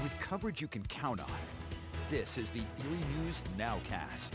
with coverage you can count on. This is the Erie News NOWCAST.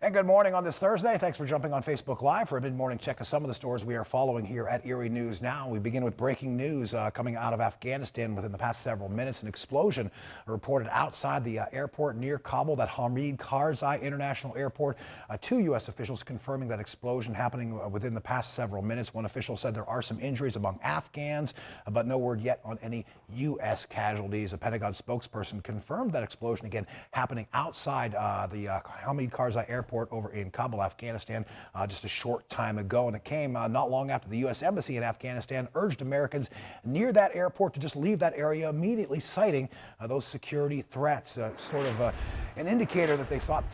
And good morning on this Thursday. Thanks for jumping on Facebook Live for a mid-morning check of some of the stories we are following here at Erie News Now. We begin with breaking news coming out of Afghanistan within the past several minutes. An explosion reported outside the airport near Kabul, that Hamid Karzai International Airport. Two U.S. officials confirming that explosion happening within the past several minutes. One official said there are some injuries among Afghans, but no word yet on any U.S. casualties. A Pentagon spokesperson confirmed that explosion again happening outside the Hamid Karzai Airport over in Kabul, Afghanistan, just a short time ago. And it came not long after the U.S. Embassy in Afghanistan urged Americans near that airport to just leave that area immediately, citing those security threats. Sort of an indicator that they thought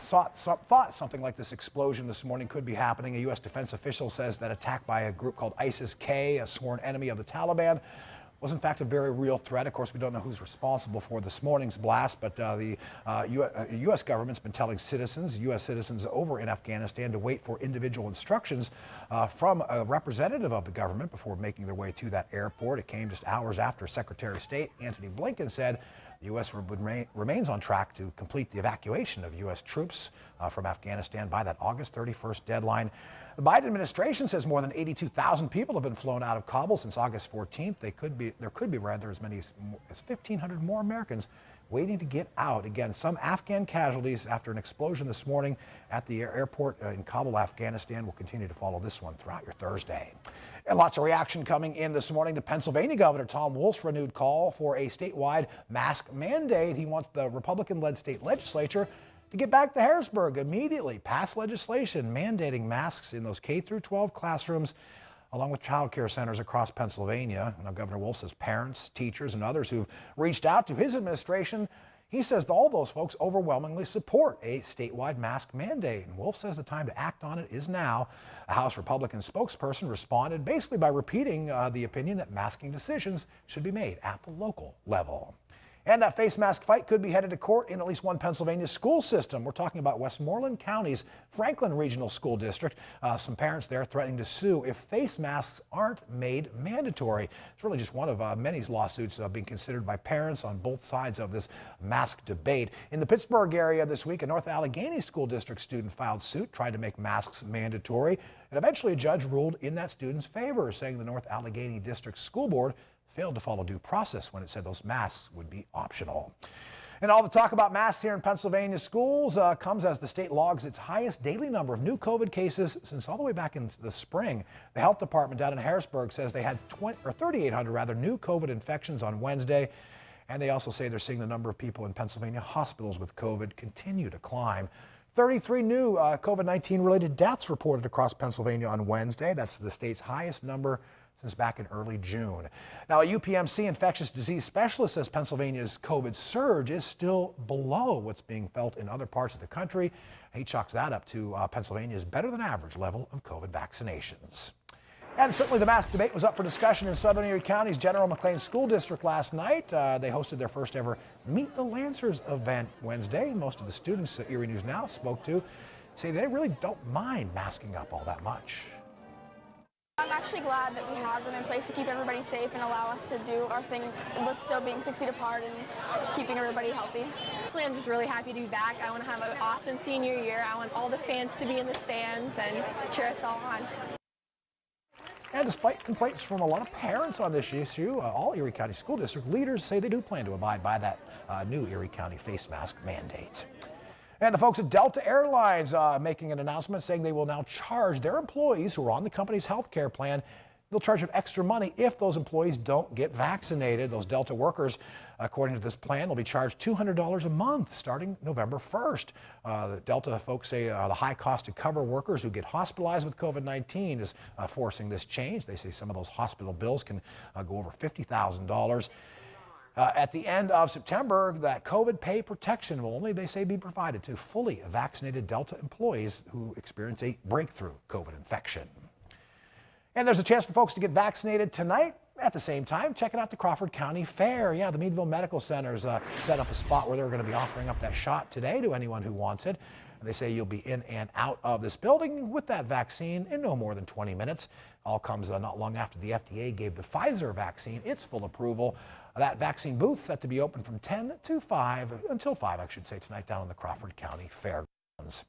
something like this explosion this morning could be happening. A U.S. defense official says that attack by a group called ISIS-K, a sworn enemy of the Taliban, was in fact a very real threat. Of course, we don't know who's responsible for this morning's blast, but the U.S. government's been telling U.S. citizens over in Afghanistan to wait for individual instructions from a representative of the government before making their way to that airport. It came just hours after Secretary of State Antony Blinken said the U.S. remains on track to complete the evacuation of U.S. troops from Afghanistan by that August 31st deadline. The Biden administration says more than 82,000 people have been flown out of Kabul since August 14th. There could be as many as 1,500 more Americans waiting to get out. Again, some Afghan casualties after an explosion this morning at the airport in Kabul, Afghanistan. We'll continue to follow this one throughout your Thursday. And lots of reaction coming in this morning to Pennsylvania Governor Tom Wolf's renewed call for a statewide mask mandate. He wants the Republican-led state legislature to get back to Harrisburg immediately, pass legislation mandating masks in those K-12 classrooms, along with child care centers across Pennsylvania. Now, Governor Wolf says parents, teachers, and others who've reached out to his administration, he says all those folks overwhelmingly support a statewide mask mandate. And Wolf says the time to act on it is now. A House Republican spokesperson responded basically by repeating the opinion that masking decisions should be made at the local level. And that face mask fight could be headed to court in at least one Pennsylvania school system. We're talking about Westmoreland County's Franklin Regional School District. Some parents there threatening to sue if face masks aren't made mandatory. It's really just one of many lawsuits being considered by parents on both sides of this mask debate. In the Pittsburgh area this week, a North Allegheny School District student filed suit trying to make masks mandatory. And eventually a judge ruled in that student's favor, saying the North Allegheny District School Board failed to follow due process when it said those masks would be optional. And all the talk about masks here in Pennsylvania schools comes as the state logs its highest daily number of new COVID cases since all the way back in the spring. The health department down in Harrisburg says they had 3,800 new COVID infections on Wednesday. And they also say they're seeing the number of people in Pennsylvania hospitals with COVID continue to climb. 33 new COVID-19 related deaths reported across Pennsylvania on Wednesday. That's the state's highest number since back in early June. Now, a UPMC infectious disease specialist says Pennsylvania's COVID surge is still below what's being felt in other parts of the country. He chalks that up to Pennsylvania's better than average level of COVID vaccinations. And certainly the mask debate was up for discussion in Southern Erie County's General McLean School District last night. They hosted their first ever Meet the Lancers event Wednesday. Most of the students that Erie News Now spoke to say they really don't mind masking up all that much. I'm actually glad that we have them in place to keep everybody safe and allow us to do our thing with still being 6 feet apart and keeping everybody healthy. Honestly, I'm just really happy to be back. I want to have an awesome senior year. I want all the fans to be in the stands and cheer us all on. And despite complaints from a lot of parents on this issue, all Erie County School District leaders say they do plan to abide by that new Erie County face mask mandate. And the folks at Delta Airlines making an announcement saying they will now charge their employees who are on the company's health care plan. They'll charge them extra money if those employees don't get vaccinated. Those Delta workers, according to this plan, will be charged $200 a month starting November 1st. The Delta folks say the high cost to cover workers who get hospitalized with COVID-19 is forcing this change. They say some of those hospital bills can go over $50,000. At the end of September, that COVID pay protection will only, they say, be provided to fully vaccinated Delta employees who experience a breakthrough COVID infection. And there's a chance for folks to get vaccinated tonight. At the same time, checking out the Crawford County Fair. Yeah, the Meadville Medical Center's set up a spot where they're going to be offering up that shot today to anyone who wants it. And they say you'll be in and out of this building with that vaccine in no more than 20 minutes. All comes not long after the FDA gave the Pfizer vaccine its full approval. That vaccine booth set to be open from 10 to 5, until 5, I should say, tonight down in the Crawford County Fairgrounds.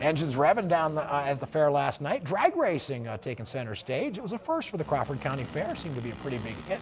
Engines revving down at the fair last night. Drag racing taking center stage. It was a first for the Crawford County Fair. Seemed to be a pretty big hit.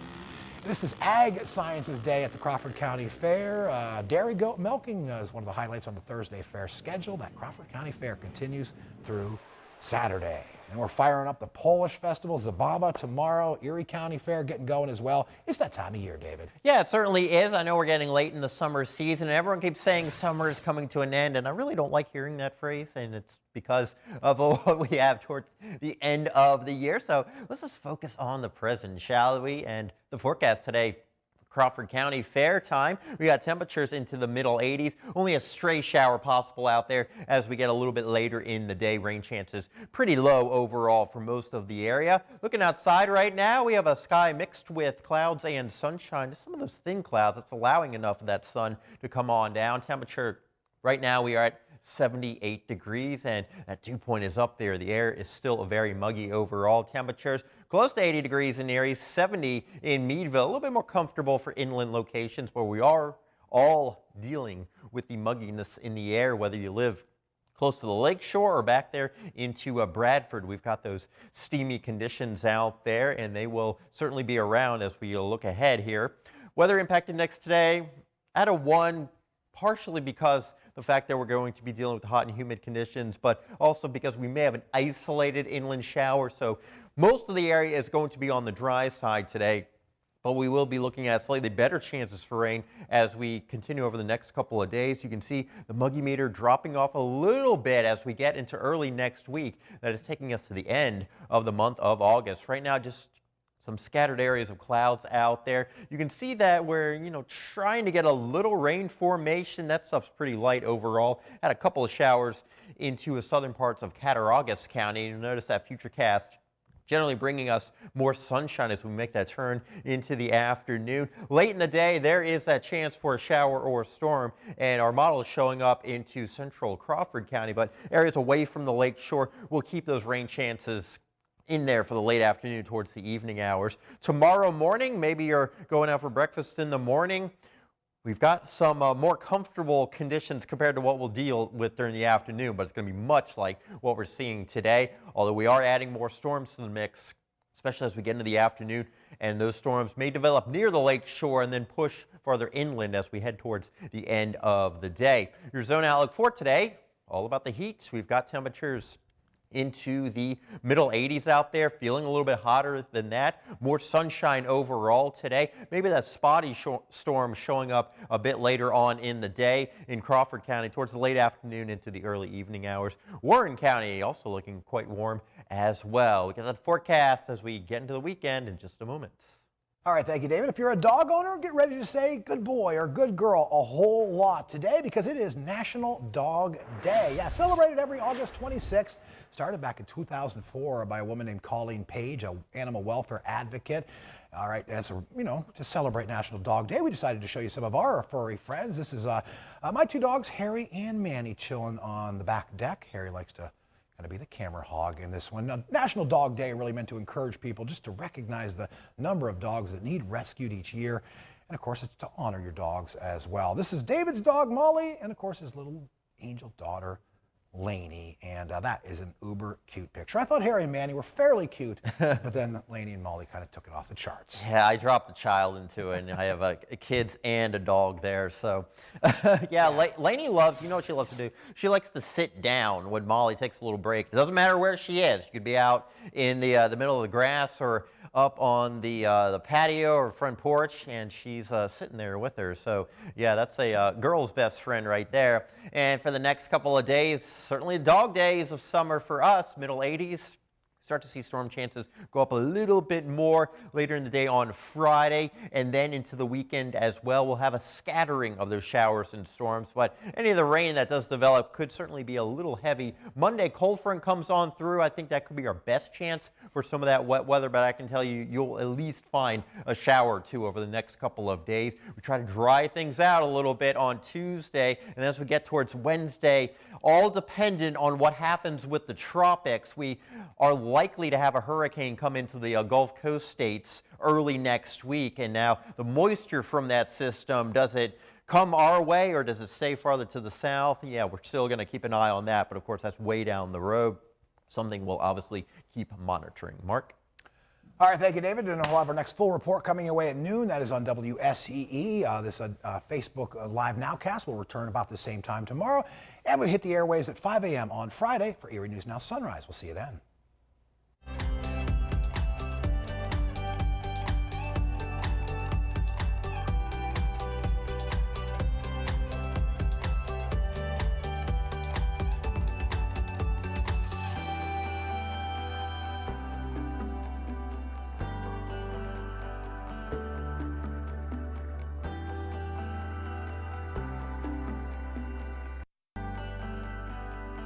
This is Ag Sciences Day at the Crawford County Fair. Dairy goat milking is one of the highlights on the Thursday fair schedule. That Crawford County Fair continues through Saturday. And we're firing up the Polish Festival, Zabava tomorrow. Erie County Fair getting going as well. It's that time of year, David. Yeah, it certainly is. I know we're getting late in the summer season, and everyone keeps saying summer is coming to an end, and I really don't like hearing that phrase, and it's because of what we have towards the end of the year. So let's just focus on the present, shall we? And the forecast today, Crawford County Fair time. We got temperatures into the middle 80s. Only a stray shower possible out there as we get a little bit later in the day. Rain chances pretty low overall for most of the area. Looking outside right now, we have a sky mixed with clouds and sunshine. Just some of those thin clouds that's allowing enough of that sun to come on down. Temperature right now, we are at 78 degrees, and that dew point is up there. The air is still very muggy overall. Temperatures close to 80 degrees in Erie, 70 in Meadville. A little bit more comfortable for inland locations where we are all dealing with the mugginess in the air, whether you live close to the lake shore or back there into Bradford. We've got those steamy conditions out there, and they will certainly be around as we look ahead here. Weather Impact Index today at a 1, partially because the fact that we're going to be dealing with hot and humid conditions, but also because we may have an isolated inland shower. So most of the area is going to be on the dry side today, but we will be looking at slightly better chances for rain as we continue over the next couple of days. You can see the muggy meter dropping off a little bit as we get into early next week. That is taking us to the end of the month of August. Right now, just some scattered areas of clouds out there. You can see that we're, trying to get a little rain formation. That stuff's pretty light overall. Had a couple of showers into the southern parts of Cattaraugus County. You'll notice that Futurecast generally bringing us more sunshine as we make that turn into the afternoon. Late in the day, there is that chance for a shower or a storm, and our model is showing up into central Crawford County, but areas away from the lake shore will keep those rain chances in there for the late afternoon towards the evening hours. Tomorrow morning, maybe you're going out for breakfast in the morning. We've got some more comfortable conditions compared to what we'll deal with during the afternoon, but it's going to be much like what we're seeing today, although we are adding more storms to the mix, especially as we get into the afternoon, and those storms may develop near the lake shore and then push farther inland as we head towards the end of the day. Your zone outlook for today, all about the heat. We've got temperatures into the middle 80s out there, feeling a little bit hotter than that. More sunshine overall today. Maybe that spotty storm showing up a bit later on in the day in Crawford County towards the late afternoon into the early evening hours. Warren County also looking quite warm as well. We get that forecast as we get into the weekend in just a moment. All right, thank you, David. If you're a dog owner, get ready to say good boy or good girl a whole lot today because it is National Dog Day. Yeah, celebrated every August 26th. Started back in 2004 by a woman named Colleen Page, an animal welfare advocate. All right, as a, to celebrate National Dog Day, we decided to show you some of our furry friends. This is my two dogs, Harry and Manny, chilling on the back deck. Harry likes to going to be the camera hog in this one. Now, National Dog Day really meant to encourage people just to recognize the number of dogs that need rescued each year. And of course, it's to honor your dogs as well. This is David's dog, Molly, and of course, his little angel daughter, Lainey, and that is an uber cute picture. I thought Harry and Manny were fairly cute, but then Lainey and Molly kind of took it off the charts. Yeah, I dropped the child into it, and I have a kids and a dog there. So, yeah, Lainey loves, what she loves to do? She likes to sit down when Molly takes a little break. It doesn't matter where she is. You could be out in the middle of the grass or up on the patio or front porch, and she's sitting there with her. So, yeah, that's a girl's best friend right there. And for the next couple of days, certainly dog days of summer for us, middle 80s, Start to see storm chances go up a little bit more later in the day on Friday, and then into the weekend as well. We'll have a scattering of those showers and storms, but any of the rain that does develop could certainly be a little heavy. Monday, cold front comes on through. I think that could be our best chance for some of that wet weather, but I can tell you, you'll at least find a shower or two over the next couple of days. We try to dry things out a little bit on Tuesday, and as we get towards Wednesday, all dependent on what happens with the tropics. We are likely to have a hurricane come into the Gulf Coast states early next week, and now the moisture from that system, does it come our way or does it stay farther to the south? Yeah, we're still going to keep an eye on that, but of course that's way down the road. Something we'll obviously keep monitoring. Mark? All right, thank you, David. And we'll have our next full report coming your way at noon. That is on WSEE. This Facebook Live Nowcast will return about the same time tomorrow. And we hit the airways at 5 a.m. on Friday for Erie News Now Sunrise. We'll see you then.